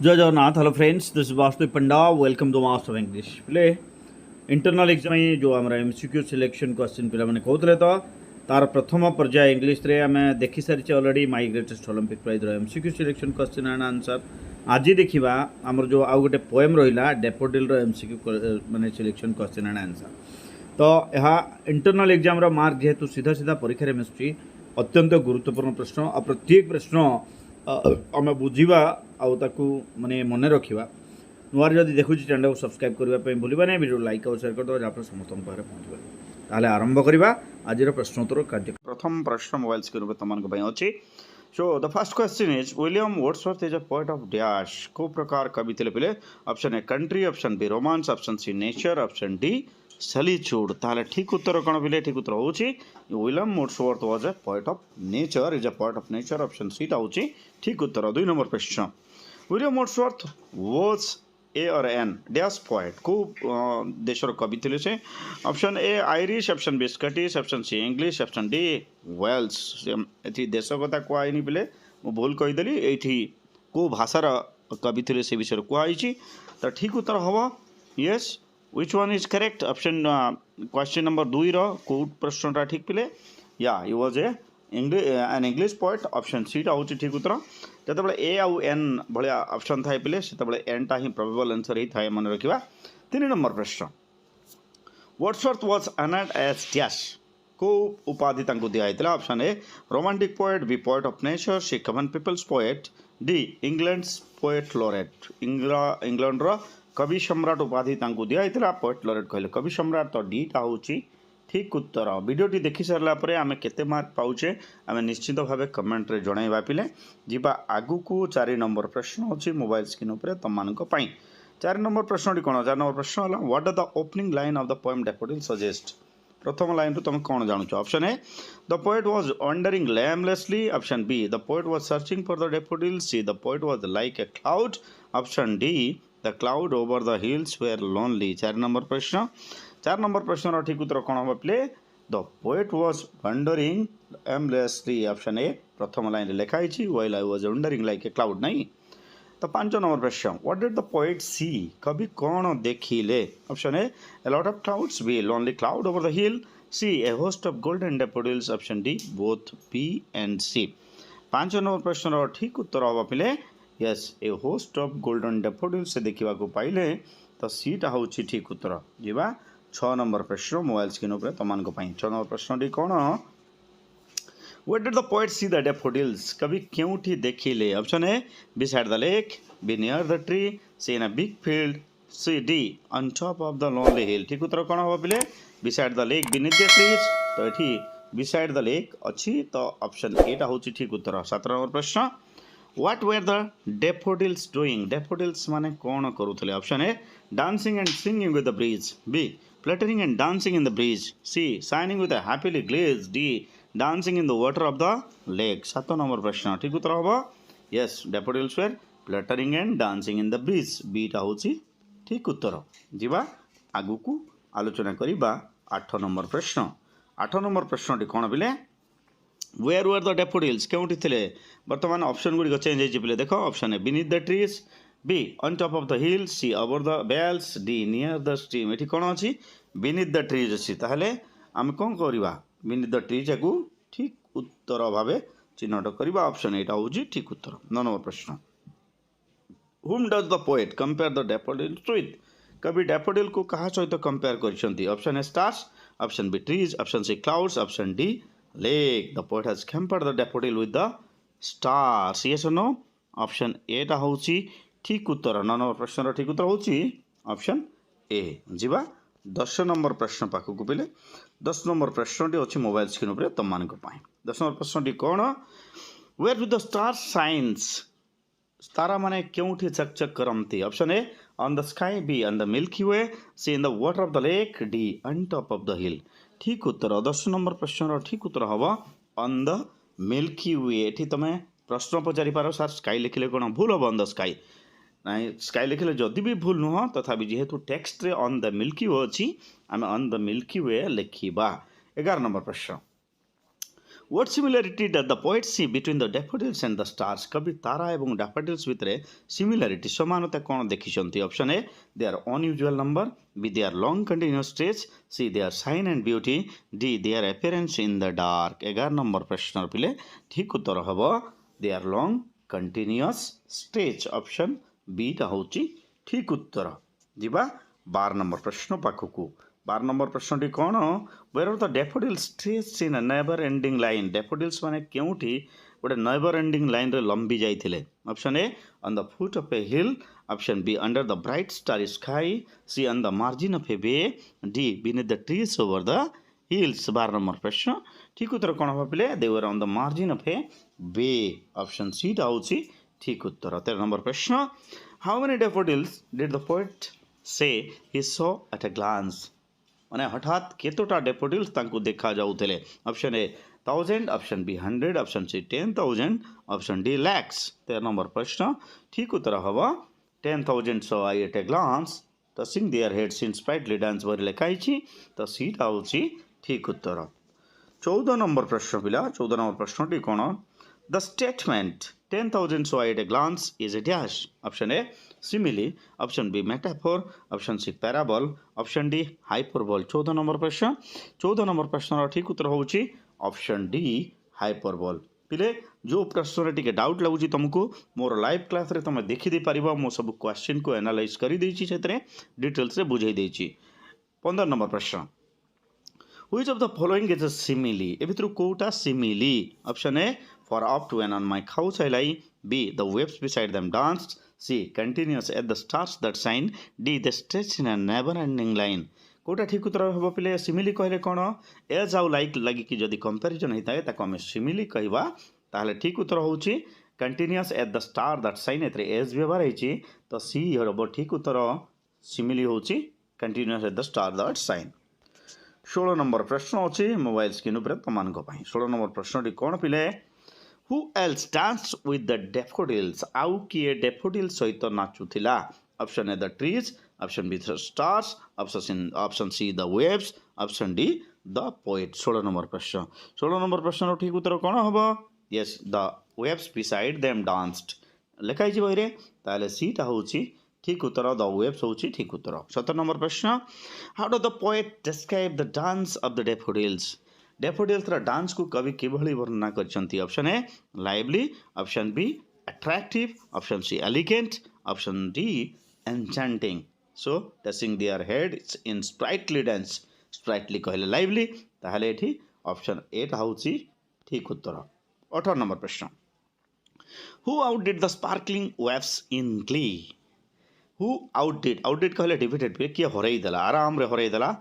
जय Jagannath. Hello friends, this is Vastu Panda. Welcome to master of English. पिले internal exam जो आम एमसीक्यू सिलेक्शन क्वेश्चन पे मैंने कहते तो तार प्रथम पर्याय इंग्लीश रे आम देखी सारी already my greatest Olympic prize MCQ selection question and answer. आज देखा आमर जो आउ गोटे पोएम रहा डेफोडिल एमसीक्यू माने सिलेक्शन क्वेश्चन एंड आंसर। तो यह इंटरनल एग्जाम मार्क जेहेतु सीधा सीधा परीक्षा मिसुची अत्यंत गुरुत्वपूर्ण प्रश्न और प्रत्येक प्रश्न आम बुझा माने मन रखा नुआर जब देखुँ चैनल को सब्सक्राइब करने भूलवा नहीं, वीडियो लाइक और शेयर कर जहाँ समस्त पाखे पहुँचवा। ताहले आरंभ करवा आज प्रश्नोत्तर कार्य। प्रथम प्रश्न मोबाइल स्क्रीन पर तुम अच्छी। So the first question is William Wordsworth is a poet of dash. को प्रकार कवि थे पे? Option A country, option B romance, option C nature, option D solitude. ताहले ठीक उत्तर कौन पे? ठीक उत्तर हूँ William Wordsworth was a poet of nature, is a poet of nature. Option C टा हूँ ठीक उत्तर। 2 नंबर प्रश्न, विलियम वर्ड्सवर्थ वाज ए और एन डैश पोएट। को देशर कवि थे से? Option A Irish, option B Scottish, option C English, option D Welsh. ये देश कथा कहनी पे मु भूल कहीदेली। ये को भाषार कवि थे से विषय कहुई। तो ठीक उत्तर हम yes. Which one is correct? Option question number 2 रो प्रश्नटा ठीक पे या you was a an English poet. Option C टा हूँ ठीक उत्तर। जो ए आउ एन भाया ऑप्शन थाए पे से एन टा ही प्रोबेबल आंसर ही थाए मन रखा। 3 नंबर प्रश्न, Wordsworth was honoured as dash. को उपाधि दिया? Option A romantic poet, B poet of nature, C common people's poet, D England's poet laureate. England रो कवि सम्राट उपाधि दिया पोएट लॉरेट कहले कवि सम्राट। तो डी टा हूँ ठीक उत्तर। वीडियोटी देखि सारापर आम के मार्क पाचे आम निश्चित भाव कमेंट रे जनइबा। पिले जीवा आगु को 4 नंबर प्रश्न अच्छी मोबाइल स्क्रीन उपर तुम 4 नंबर प्रश्न कौन? 4 नंबर प्रश्न है what are the opening line of the poem daffodil suggest. प्रथम लाइन रू तुम कौन जानूच? Option A the poet was wandering aimlessly, option B the poet was searching for the daffodil, C the poet was like a cloud, option D the cloud over the hills were lonely. 4 number प्रश्न। 4 number प्रश्न ठीक उत्तर कौन हम पे? The poet was wandering aimlessly. Option ए प्रथम line लिखाई while I was wandering like a cloud नहीं। तो 5 नंबर प्रश्न, what did the poet see? कवि कौन देखिले? Option a lot of clouds, B lonely cloud over the hill, C a host of golden daffodils, option D both B and C. 5 number प्रश्न ठीक उत्तर हम पे yes a host of golden daffodils से देखा पाइले। तो सीटा हूँ ठीक उत्तर। जीवा 6 नंबर प्रश्न मोबाइल स्क्रीन पर तुम 6 नंबर प्रश्न टी कौन? Where did the poet see the daffodils? कवि क्योंठी देखिले? Option A beside the lake, B near the tree, C in a big field, C D on top of the lonely hill। ठीक उत्तर कौन हम पे? beside the lake, beneath the trees। तो ये beside the lake अच्छी। तो option A टा हूँ ठीक उत्तर। 7 नंबर प्रश्न, What were the daffodils doing? Daffodils माने कौन करुले? Option A dancing and singing with the breeze, B fluttering and dancing in the breeze, C shining with a happily glaze, D dancing in the water of the lake। 7 number प्रश्न ठीक उत्तर हम yes daffodils were fluttering and dancing in the breeze, B टा हूँ ठीक उत्तर। जीवा आगु को आलोचना करिबा 8 नंबर प्रश्न। 8 नंबर प्रश्न टी कौन पे? वेयर वर द डैफोडिल्स क्योंठी थे? बर्तमान ऑप्शन गुड़ी चेंज हो देख। Option A beneath the trees, B on top of the hill, C over the bells, D near the stream. ये कौन अच्छी? बीनीथ द ट्रीज अच्छी। ताहले आम कौन करवा? बीनीथ द ट्रीज को ठीक उत्तर भाव चिन्हट करवा। ऑप्शन एटा हूँ ठीक उत्तर। 9 नंबर प्रश्न, whom does the poet compare the daffodils with? कवि डैफोडिल को कहा सहित कंपेयर कर? Option A stars, option B trees, option C clouds, option D lake। The poet has compared the daffodil with the stars, yes or no? Option A टा हूँ ठीक उत्तर। 9 number प्रश्न ठीक उत्तर हूँ ऑप्शन ए। जीवा 10 नंबर प्रश्न पाखक पे। 10 नंबर प्रश्न टी अच्छी मोबाइल स्क्रीन पर तुम 10 नंबर प्रश्न टी कौन? Where do the stars shine? तारा माने क्योंठी चकचक करती? Option A on the sky, B on the milky way, C in the water of the lake, D on top of the hill. ठीक उत्तर। 10 नंबर प्रश्न ठीक उत्तर हम ऑन द मिल्की वे। ये तुम प्रश्न पचारि पार सार स्काई लिखिले कौन भूल हम? ऑन द स्काई ना, स्काई लिखिले जदि भी भूल नुह तथा जेहेतु टेक्स्ट रे ऑन द मिल्की वे अच्छी आम ऑन द मिल्की वे लिखा। 11 नंबर प्रश्न, What similarity does the poet see between the daffodils and the stars? कवि तारा एवं daffodils भितर similarity समानता कौन देखिछन्ति? Option A they are unusual number, B they are long continuous stretch, C they are shine and beauty, D their appearance in the dark. 11 number प्रश्न पिले ठीक उत्तर हबो they are long continuous stretch. Option B टा होची ठीक उत्तर. जिबा 12 number प्रश्न पाखकू. 12 नंबर प्रश्नटी कौन where are the daffodils stretched in a never ending line. Daffodils माने केउठी गोटे नेवर एंडिंग लाइन रे लंबी जाइथिले. Option A on the foot of a hill, option B under the bright starry sky, C on the margin of a bay, D beneath the trees over the hills. 12 number प्रश्न ठीक उत्तर कौन हम पिले they were on the margin of a bay. Option C टा होची ठीक उत्तर. 13 नंबर प्रश्न how many daffodils did the poet say he saw at a glance. माने हठात केतोटा डैफोडिल्स तांको देखा जाउथले. Option A 1000, option B 100, option C 10,000, option D lakhs. 13 number प्रश्न ठीक उत्तर हवा 10,000 saw I at a glance, touching their heads in sprightly dance भरि लेखाइछि त सीट आउछि ठीक उत्तर. 14 नंबर प्रश्न पिला 14 नंबर प्रश्नटी कोन the statement 10,000 saw I at a glance is a dash. Option A simile, option B metaphor, option C parable, option D hyperbole. 14 number प्रश्न 14 number प्रश्न ठीक उत्तर होउछि ऑप्शन डी हाइपरबल. पिले जो प्रश्न टिके डाउट लगुछि तुमको मोर लाइव क्लास रे तुम देखि दे परिबा. मो सब क्वेश्चन को एनालाइज करि देछि सेतरे डिटेल्स रे बुझाई देछि. 15 नंबर प्रश्न Which of the following is a simile? ए भितर कोटा simile? Option A for up to and on my couch I lie, B the waves beside them danced, C continuous at the stars that shine, D the stretch in a never ending line. कोटा ठीक उत्तर हम पिले simile कहले कौन as आउ like लगी कि जदि कंपैरिजन होता है ताको हम सिमिली कहवा ताहले ठीक उत्तर होउची continuous at the star that shine. एतरे एज व्यवहार होइची तो सी हबो ठीक उत्तर. सिमिली होउची continuous at the star that shine. 16 number प्रश्न अछि मोबाइल स्क्रीन ऊपर तमान को पई. 16 नंबर प्रश्नटी कोन पिले who else danced with the daffodils. आउ किए डैफोडिल सहित नाचुथिला. Option A the trees, option B the stars, option C the waves, option D the poet. 16 number प्रश्न 16 नंबर प्रश्न ठीक उत्तर कोन हबो yes the waves beside them danced लेखाई छी बहिरे ताले सी ता होची ठीक उत्तर. द वेव्स होची ठीक उत्तर. 17 नंबर प्रश्न how do the poet describe the dance of the daffodils. Daffodils रा डांस को कवि किभଳି वर्णना करछंती. Option A lively, option B attractive, option C elegant, option D enchanting. So touching their heads in sprightly dance. sprightly कहले lively ताहले एठी option A ता होची ठीक उत्तर. 18 नंबर प्रश्न who outdid the sparkling waves in glee. who outdid कहले defeated पे किए हरई देला आराम रे हरई देला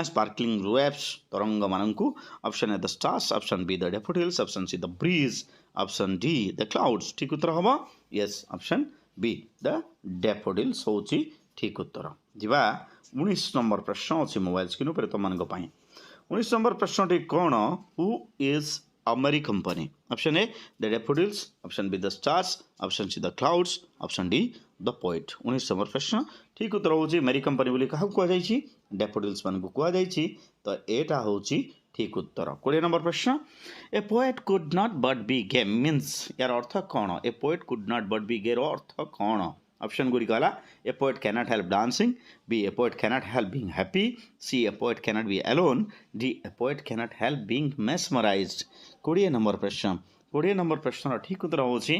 स्पार्कलिंग वेव्स तरंग मानंकु. Option A the stars, option B the daffodils, option C the breeze, option D the clouds. ठीक उत्तर हबो yes option B the daffodils होची ठीक उत्तर. जिबा 19 नंबर प्रश्न अछि मोबाइल स्क्रीन ऊपर तमान को पई. 19 नंबर प्रश्नटी कोन who is a merry company. Option A the daffodils, option B the stars, option C the clouds, option D the poet. 19 number प्रश्न ठीक उत्तर होची मेरी कंपनी बोली काहु को जाईची डैफोडिल्स मान को को जाईची तो एटा होची ठीक उत्तर. 20 नंबर प्रश्न a poet could not but be gay means यार अर्थ कौन. A poet could not but be gay रो अर्थ कौन. ऑप्शन गुडी कहला A poet cannot help dancing, B a poet cannot help being happy, C a poet cannot be alone, D a poet cannot help being mesmerised. 20 number प्रश्न 20 number प्रश्न ठीक उत्तर होची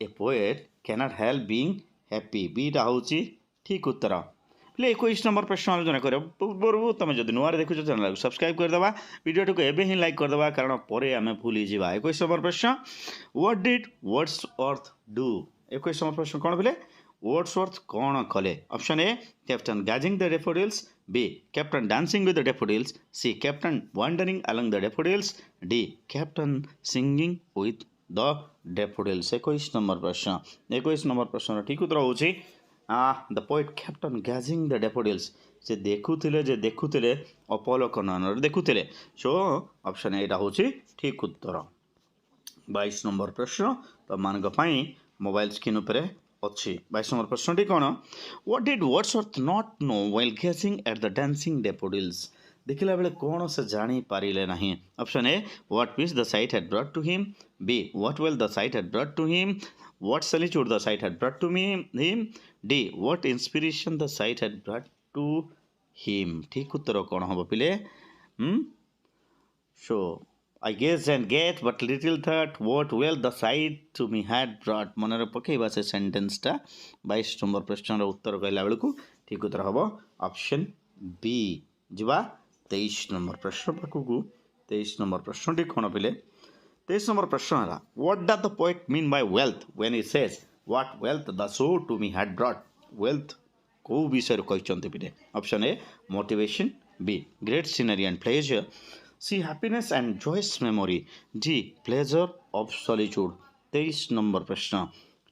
a poet cannot help being happy. B टा होची ठीक उत्तर. 21 number प्रश्न आलोचना कर पूर्व तुम जब नुआ देखुच चैनल को सब्सक्राइब करदेवा वीडियो को एबे ही लाइक करदेवा कारण पर आम भूली जावा. 21 नंबर प्रश्न what did Wordsworth do. 21 number प्रश्न कौन बोले वर्ड्सवर्थ कौन कले. Option A captain gazing the daffodils, B captain dancing with the daffodils, C captain wandering along the daffodils, D captain singing with the daffodils. 21 number प्रश्न 21 number प्रश्न ठीक उत्तर होची the poet captain gazing the daffodils. से देखुले अपलोकन देखुले. So option एटा होची ठीक उत्तर. 22 number प्रश्न तो मानक पई मोबाइल स्क्रीन ऊपर अच्छी. 22 नंबर प्रश्नटी कौन what did Wordsworth not know while gazing at the dancing daffodils. देखला बेले कौन से जानी पारिले नहीं option A what peace the sight had brought to him B what wealth the sight had brought to him what solitude the sight had brought to me him D what inspiration the sight had brought to him ठीक उत्तर कौन हम पिले सो I guessed and get but little thought what well the sight to me had brought मन पकेबा से sentence टा 22 number प्रश्न उत्तर कहला बेलू ठीक उत्तर हम ऑप्शन बी जीवा 23 नंबर प्रश्न पाखु 23 नंबर प्रश्न टी कौन पिले 23 नंबर प्रश्न है what does the poet mean by wealth when he says what wealth the show to me had brought wealth को विषय कहते पिले option A motivation B great scenery and pleasure C happiness and joyous memory D pleasure of solitude 23 number प्रश्न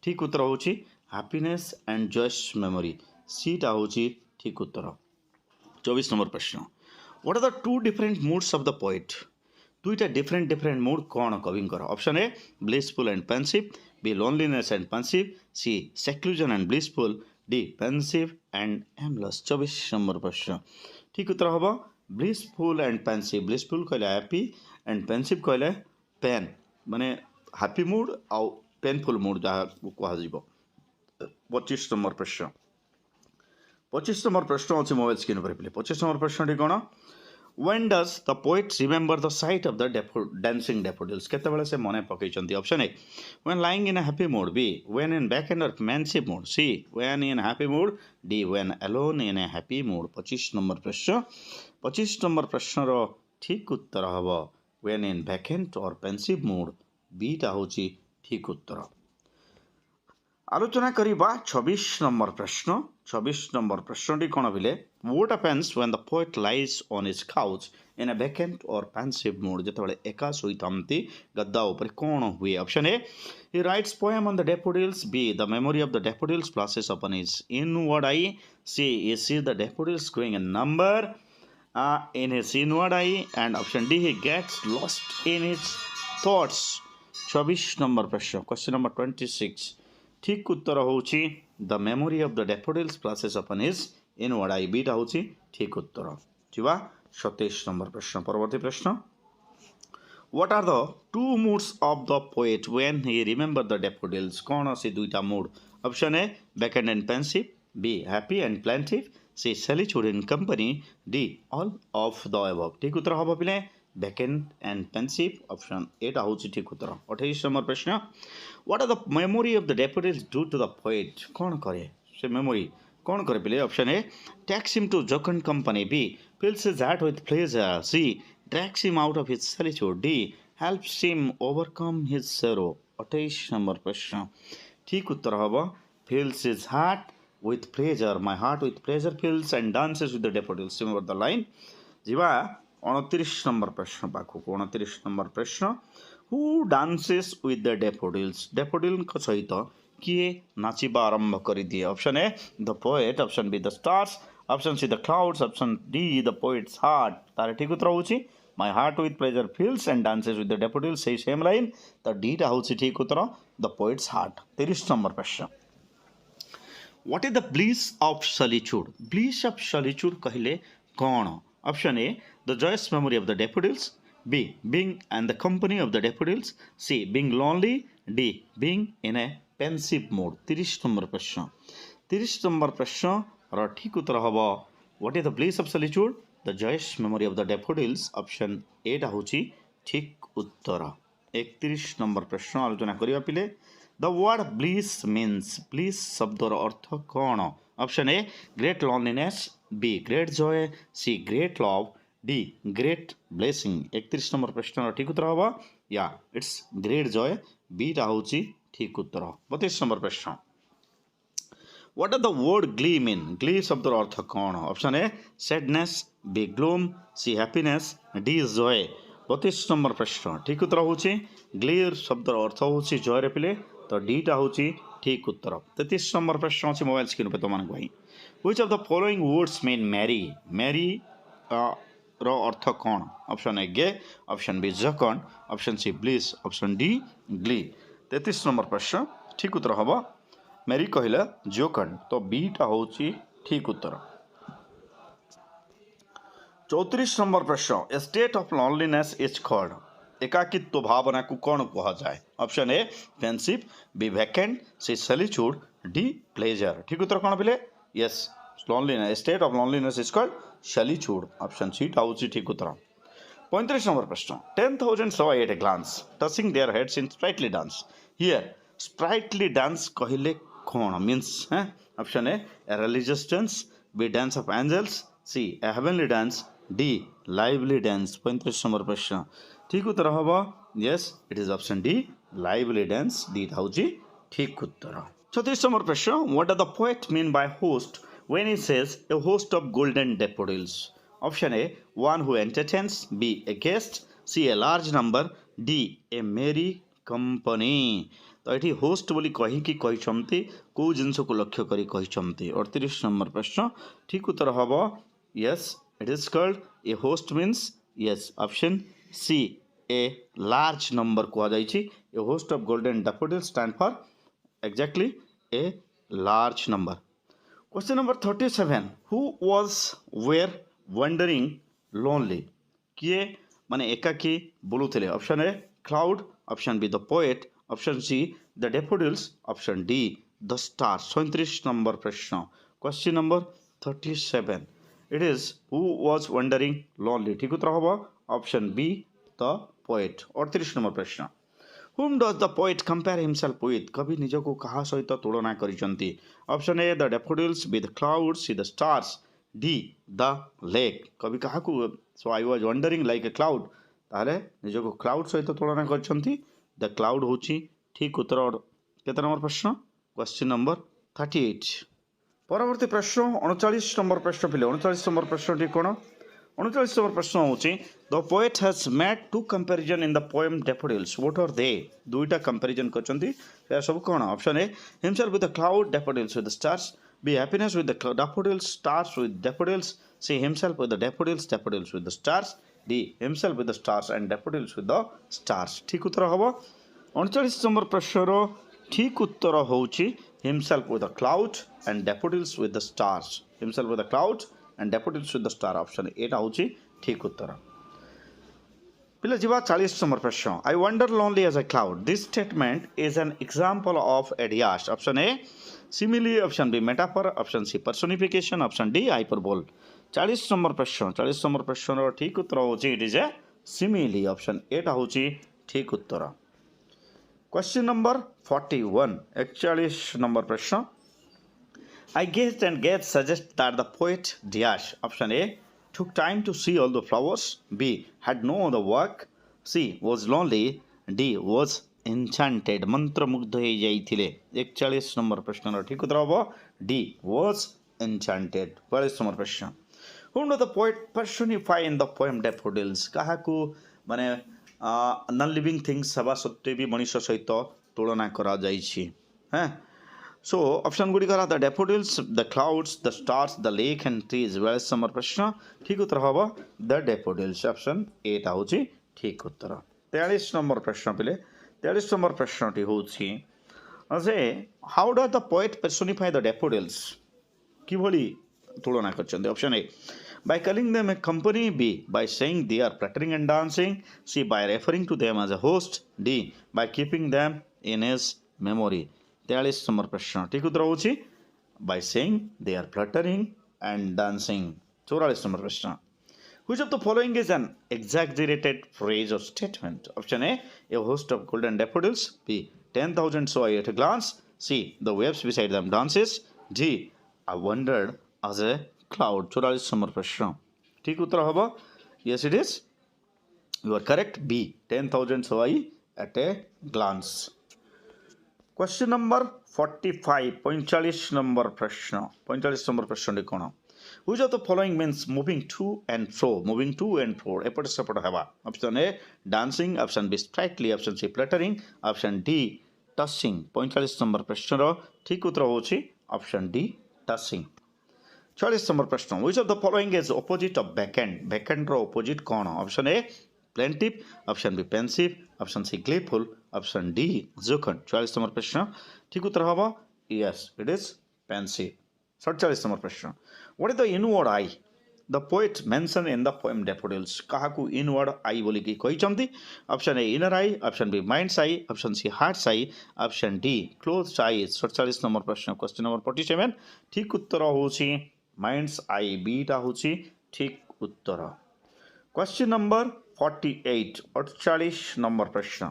ठीक उत्तर होची happiness and joyous memory सीटा होची ठीक उत्तर 24 नंबर प्रश्न what are the two different moods of the poet दुईटा डिफरेंट मूड कौन कविंकर option A blissful and pensive B loneliness and pensive C seclusion and blissful D pensive and aimless 24 number प्रश्न ठीक उत्तर हम ब्लिसफुल एंड पेंसिव ब्लिसफुल कहले happy and pensive कहले pain माने हैप्पी मूड आउ पेनफुल मूड जहाँ कह 25 नंबर प्रश्न 25 नंबर प्रश्न अच्छे मोबाइल स्क्रीन पर पिले 25 नंबर प्रश्न कौन when does the poet remember the sight of the dancing daffodils केतेबेले से मने पकईचंती option A when lying in a happy mood B when in back and pensive mood C when in happy mood D when alone in a happy mood 25 number प्रश्न 25 number प्रश्न रो ठीक उत्तर हम when in vacant or pensive mood B होची ठीक उत्तर आलोचना करिबा 26 नंबर प्रश्न 26 नंबर प्रश्नटी कौन बिले what happens when the poet lies on his couch in a vacant or pensive mood जेतेबेले एका सोईतांती गद्दा ऊपर कौन हुए option A he writes poem on the daffodils B the memory of the daffodils flashes upon his inward eye C he sees the daffodils growing in number in his inward eye and option D he gets lost in his thoughts 24 number प्रश्न question number 26 ठीक उत्तर होची the memory of the daffodils flashes upon his inward eye बीटा होची ठीक उत्तर जीवा 27 number प्रश्न परवर्ती प्रश्न what are the two moods of the poet when he remember the daffodils कौन से दुईटा mood option A vacant and pensive B happy and plaintive C solitude in company D all of the above ठीक उत्तर हम पिले vacant and pensive option एटा होची ठीक उत्तर 28 नंबर प्रश्न what are the memory of the daffodils do to the poet कौन करे से मेमोरी कौन करे पिले option A takes him to jocund company B fills his heart with pleasure C drags him out of his solitude D helps him overcome his sorrow 28 number प्रश्न ठीक उत्तर hmm fills his heart with pleasure my heart with pleasure fills and dances with the daffodils remember the line जीवा 29 number प्रश्न पाखु 29 number प्रश्न who dances with the daffodils daffodil सहित किए नाचिबा आरंभ कर दिए option A the poet option B the stars option C the clouds option D the poets heart तार ठीक उत्तर होची my heart with pleasure fills and dances with the daffodils सही सेम लाइन तो डी टा होची ठीक उत्तर द पोएट्स हार्ट 30 नंबर प्रश्न What is the bliss of solitude? Bliss of solitude कहले कौन option A the joyous memory of the daffodils B being and the company of the daffodils C being lonely D being in a pensive mood 30 number प्रश्न 30 number प्रश्न र ठीक उत्तर हबो What is the bliss of solitude? The joyous memory of the daffodils option ए टा होची ठीक उत्तर 31 number प्रश्न आलोचना करिया पिले the word bliss means bliss शब्दर अर्थ कौन option A great loneliness B great joy C great love D great blessing 31 number प्रश्न ठीक उत्तर हम या इट्स ग्रेट जॉय बी टा होची ठीक उत्तर 32 नंबर प्रश्न what are the word glee mean glee शब्दर अर्थ कौन option A sadness B gloom C happiness D joy 32 number प्रश्न ठीक उत्तर होची ग्ली शब्दर अर्थ होची जॉय रे पिले तो डीटा होची ठीक उत्तर 33 नंबर प्रश्न अच्छे मोबाइल स्क्रीन पे तुम कही which of the following words mean merry merry रो अर्थ कौन option A gay option B jocund option C bliss option D glee 33 number प्रश्न ठीक उत्तर हम मैरी कहला जोकन तो बीटा होची ठीक उत्तर 34 नंबर प्रश्न a state of loneliness is called एकाकित्व भावना को कौन कहा जाए option A pensive B vacant C solitude D pleasure ठीक उत्तर कौन बोले yes loneliness state of loneliness is called solitude option C टाउची ठीक उत्तर 35 नंबर प्रश्न 10,000 saw at a glance touching their heads in sprightly dance here sprightly dance कहले कौन means option A religious dance B dance of angels C a heavenly dance D lively dance 35 number प्रश्न ठीक उत्तर हम yes it is option D lively dance D होची ठीक उत्तर 36 number प्रश्न what does the poet mean by host when he says a host of golden daffodils option A one who entertains B a guest C a large number D a merry company तो ये host बोली कहीकि कहते कौ जिनस को लक्ष्य करी कहते 38 number प्रश्न ठीक उत्तर हम yes it is called a host means yes option C a large number कहुई a host of golden daffodils stand for exactly a large number question number 37 who was where wandering lonely किए माने एकाकी बोलुथिले option A cloud option B the poet option C the daffodils option D the stars 37 number प्रश्न question number 37 it is who was wandering lonely ठीक उत्तर हम option B the poet 38 number प्रश्न whom does the poet compare himself with कवि निजको कहा सहित तुलना करिसंती option A the daffodils B the clouds C the stars D the lake कवि कहा को so I was wandering like a cloud तारे निजको क्लाउड सहित तुलना करिसंती द क्लाउड होची ठीक उत्तर केते नंबर प्रश्न क्वेश्चन नंबर 38 परवर्ती प्रश्न 39 नंबर प्रश्न पिले 39 नंबर प्रश्न टी कोन 39 नंबर प्रश्न होची the poet has made two comparison in the poem daffodils what are they दुईटा कंपैरिजन करचंती से सब कोन option A himself with the cloud daffodils with the stars B happiness with the daffodils stars with daffodils C himself with the daffodils with the stars D himself with the stars and daffodils with the stars ठीक उत्तर हबो 39 number प्रश्न रो ठीक उत्तर होची himself with the cloud and daffodils with the stars himself with the cloud and daffodils with the star option एटा होची ठीक उत्तर पिला जीवा 40 नंबर प्रश्न I wander lonely as a cloud this statement is an example of adiash option A simile option B metaphor option C personification option D hyperbole 40 number प्रश्न रो ठीक उत्तर होची it is a simile option एटा होची ठीक उत्तर question number 41 41 number प्रश्न I gazed and gazed suggests that the poet dash option A took time to see all the flowers B had no other work C was lonely D was enchanted मंत्रमुग्ध हो जाइथिले 41 number प्रश्न ठीक उत्तर हो D was enchanted 42 number प्रश्न whom does the poet personify in the poem daffodils काहाकू माने non living things सभा सत्वे भी मनुष्य सहित तुलना करा जाइछि हैं So option गुडी करा the daffodils the clouds the stars the lake and trees 42 number प्रश्न ठीक उत्तर हबो द डैफोडिल्स ऑप्शन ए ता होची ठीक उत्तर 43 नंबर प्रश्न पिले 43 नंबर प्रश्न टी होची असे how does the poet personify the daffodils की भली तुलना करछन option A by calling them a company B by saying they are fluttering and dancing C by referring to them as a host D by keeping them in his memory 43 number प्रश्न ठीक उत्तर होची by saying they are fluttering and dancing 44 number प्रश्न which of the following is an exaggerated phrase or statement option A a host of golden daffodils B 10,000 saw at a glance C the waves beside them dances D I wondered as a cloud 44 number प्रश्न ठीक उत्तर हबो yes it is you are correct B 10,000 saw at a glance question number 45 45 number प्रश्न कोन which of the following means moving to and fro एपट सेपट हेबा option A dancing option B straightly option C fluttering option D touching 45 number प्रश्न रो ठीक उत्तर होची ऑप्शन डी टचिंग 46 नंबर प्रश्न which of the following is opposite of vacant रो ऑपोजिट कोन option A plaintive option B pensive option C gleeful option D Jokhan 44 number प्रश्न ठीक उत्तर हबो yes it is pensive 47 number प्रश्न what is the inward eye the poet mention in the poem daffodils काहाकू inward eye बोली कि कहिसंती option A inner eye option B mind's eye option C heart's eye option D closed eye 47 number प्रश्न question number 47 ठीक उत्तर होची minds आई B टा होची ठीक उत्तर क्वेश्चन नंबर 48 48 नंबर प्रश्न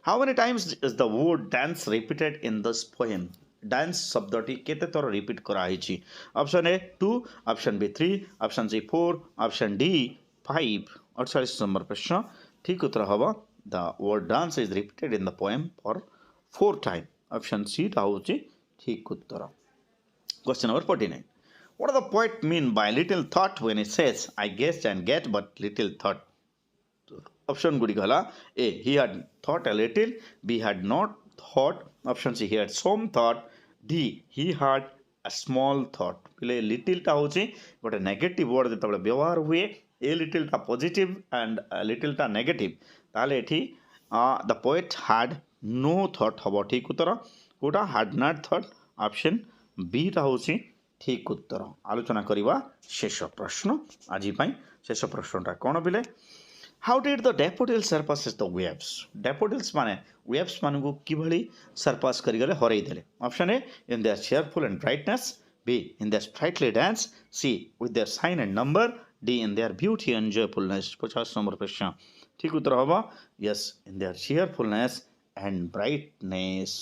how many times is the word dance repeated in this poem dance शब्दटी केते थर रिपीट कराई option A 2 option B 3 option C 4 option D 5 48 number प्रश्न ठीक उत्तर hmm the word dance is repeated in the poem for 4 time option C टा होची ठीक उत्तर question number 49 what does the poet mean by little thought when he says I guessed and get but little thought option गुडी गला A he had thought a little b had not thought option C he had some thought d he had a small thought पिले little टा होची गोटे negative word जतबे व्यवहार हुए a little टा पॉजिटिव एंड लिटिल टा नेगेटिव ताले एठी the poet had no thought हबो ठीक उत्तर कोटा had not thought option B टा होची ठीक उत्तर आलोचना करवा शेष प्रश्न आज शेष प्रश्नटा कौन बिले how did the daffodil surpasses the waves daffodils माने वेव्स मानू कि सरपास करगले हरई देले option A in their cheerful and brightness B in their sprightly dance C with their shine and number D in their beauty and joyfulness 50 number प्रश्न ठीक उत्तर होगा yes in their cheerfulness and brightness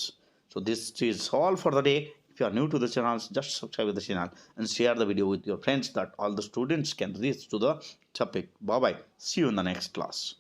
so this is all for the day. If you are new to the channel, just subscribe to the channel and share the video with your friends that all the students can reach to the topic. Bye bye. See you in the next class.